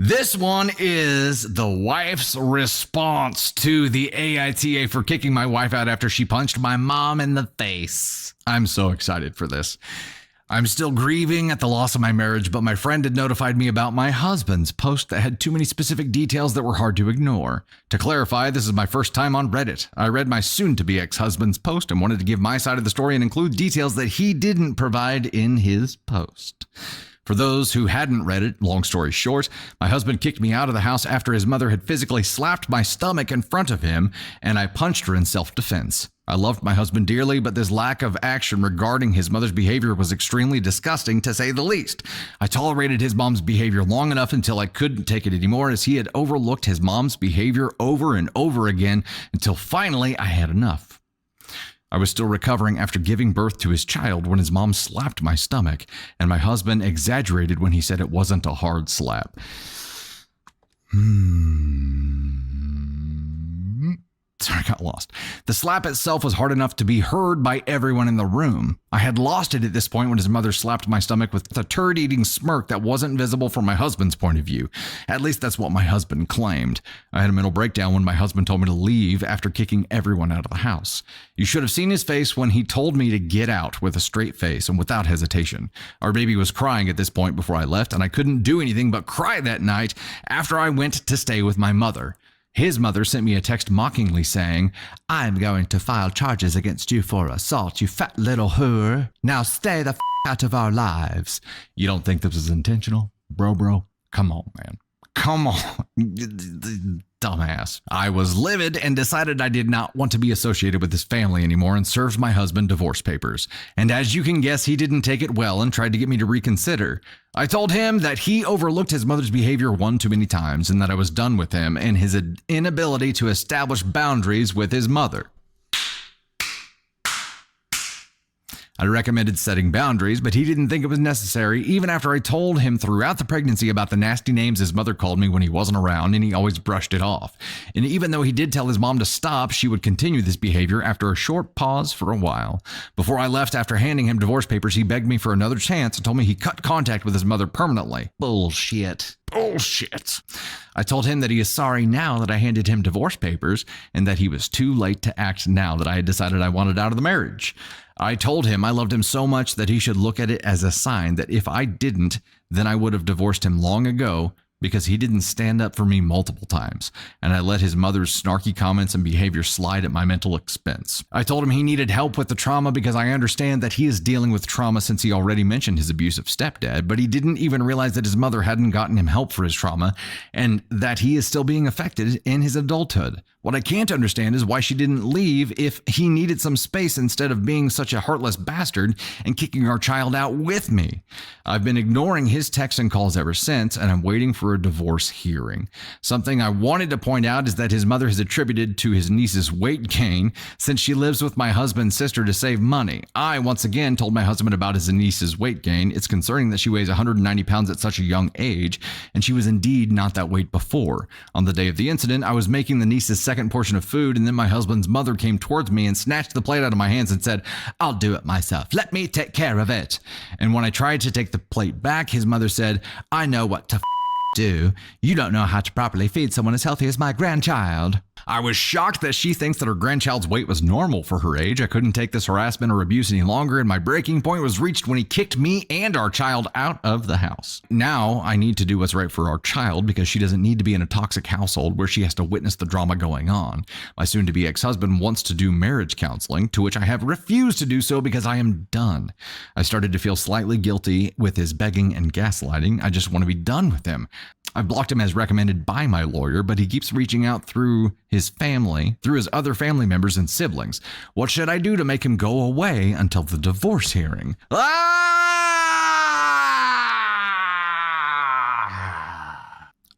This one is the wife's response to the AITA for kicking my wife out after she punched my mom in the face. I'm so excited for this. I'm still grieving at the loss of my marriage, but my friend had notified me about my husband's post that had too many specific details that were hard to ignore. To clarify, this is my first time on Reddit. I read my soon-to-be ex-husband's post and wanted to give my side of the story and include details that he didn't provide in his post. For those who hadn't read it, long story short, my husband kicked me out of the house after his mother had physically slapped my stomach in front of him, and I punched her in self-defense. I loved my husband dearly, but this lack of action regarding his mother's behavior was extremely disgusting, to say the least. I tolerated his mom's behavior long enough until I couldn't take it anymore, as he had overlooked his mom's behavior over and over again until finally I had enough. I was still recovering after giving birth to his child when his mom slapped my stomach, and my husband exaggerated when he said it wasn't a hard slap. Sorry, I got lost. The slap itself was hard enough to be heard by everyone in the room. I had lost it at this point when his mother slapped my stomach with a turd-eating smirk that wasn't visible from my husband's point of view. At least that's what my husband claimed. I had a mental breakdown when my husband told me to leave after kicking everyone out of the house. You should have seen his face when he told me to get out, with a straight face and without hesitation. Our baby was crying at this point before I left, and I couldn't do anything but cry that night after I went to stay with my mother. His mother sent me a text mockingly saying, "I'm going to file charges against you for assault, you fat little whore. Now stay the out of our lives." You don't think this was intentional? Bro, come on, man. Come on. Dumbass. I was livid and decided I did not want to be associated with this family anymore and served my husband divorce papers. And as you can guess, he didn't take it well and tried to get me to reconsider. I told him that he overlooked his mother's behavior one too many times and that I was done with him and his inability to establish boundaries with his mother. I recommended setting boundaries, but he didn't think it was necessary, even after I told him throughout the pregnancy about the nasty names his mother called me when he wasn't around, and he always brushed it off. And even though he did tell his mom to stop, she would continue this behavior after a short pause for a while. Before I left after handing him divorce papers, he begged me for another chance and told me he cut contact with his mother permanently. Bullshit. I told him that he is sorry now that I handed him divorce papers and that he was too late to act now that I had decided I wanted out of the marriage. I told him I loved him so much that he should look at it as a sign that if I didn't, then I would have divorced him long ago, because he didn't stand up for me multiple times, and I let his mother's snarky comments and behavior slide at my mental expense. I told him he needed help with the trauma because I understand that he is dealing with trauma since he already mentioned his abusive stepdad, but he didn't even realize that his mother hadn't gotten him help for his trauma and that he is still being affected in his adulthood. What I can't understand is why she didn't leave if he needed some space instead of being such a heartless bastard and kicking our child out with me. I've been ignoring his texts and calls ever since, and I'm waiting for a divorce hearing. Something I wanted to point out is that his mother has attributed to his niece's weight gain since she lives with my husband's sister to save money. I, once again, told my husband about his niece's weight gain. It's concerning that she weighs 190 pounds at such a young age, and she was indeed not that weight before. On the day of the incident, I was making the niece's second portion of food, and then my husband's mother came towards me and snatched the plate out of my hands and said, "I'll do it myself. Let me take care of it." And when I tried to take the plate back, his mother said, "I know what to do. You don't know how to properly feed someone as healthy as my grandchild." I was shocked that she thinks that her grandchild's weight was normal for her age. I couldn't take this harassment or abuse any longer, and my breaking point was reached when he kicked me and our child out of the house. Now I need to do what's right for our child because she doesn't need to be in a toxic household where she has to witness the drama going on. My soon-to-be ex-husband wants to do marriage counseling, to which I have refused to do so because I am done. I started to feel slightly guilty with his begging and gaslighting. I just want to be done with him. I blocked him as recommended by my lawyer, but he keeps reaching out through his family, through his other family members and siblings. What should I do to make him go away until the divorce hearing? I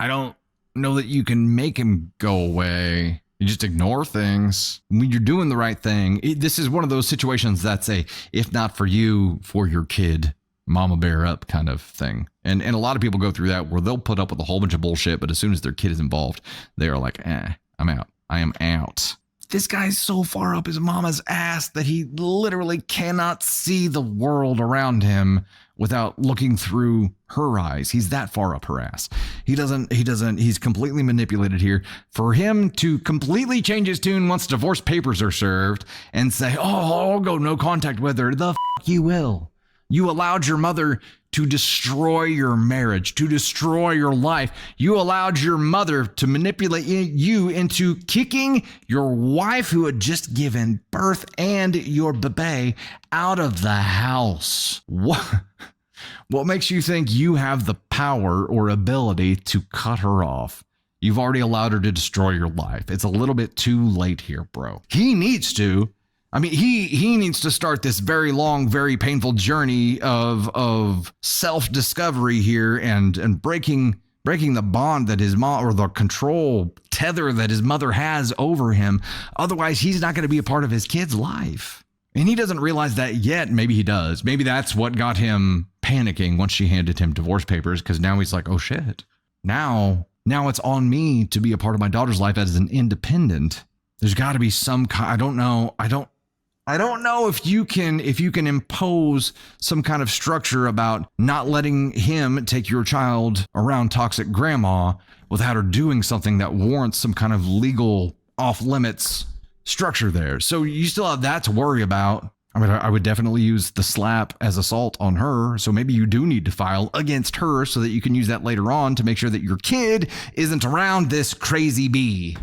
don't know that you can make him go away. You just ignore things. When you're doing the right thing, this is one of those situations that's a, if not for you, for your kid, mama bear up kind of thing. And a lot of people go through that where they'll put up with a whole bunch of bullshit, but as soon as their kid is involved, they are like, I'm out. I am out. This guy's so far up his mama's ass that he literally cannot see the world around him without looking through her eyes. He's that far up her ass. He's completely manipulated here. For him to completely change his tune once divorce papers are served and say, oh, I'll go no contact with her. The you will. You allowed your mother to destroy your marriage, to destroy your life. You allowed your mother to manipulate you into kicking your wife who had just given birth and your baby out of the house. What makes you think you have the power or ability to cut her off? You've already allowed her to destroy your life. It's a little bit too late here, bro. He needs to. I mean, he needs to start this very long, very painful journey of self-discovery here and breaking the bond that his mom, or the control tether that his mother has over him. Otherwise, he's not going to be a part of his kid's life. And he doesn't realize that yet. Maybe he does. Maybe that's what got him panicking once she handed him divorce papers, because now he's like, oh shit. Now it's on me to be a part of my daughter's life as an independent. There's got to be some kind. I don't know if you can impose some kind of structure about not letting him take your child around toxic grandma without her doing something that warrants some kind of legal off limits structure there. So you still have that to worry about. I mean, I would definitely use the slap as assault on her. So maybe you do need to file against her so that you can use that later on to make sure that your kid isn't around this crazy bee.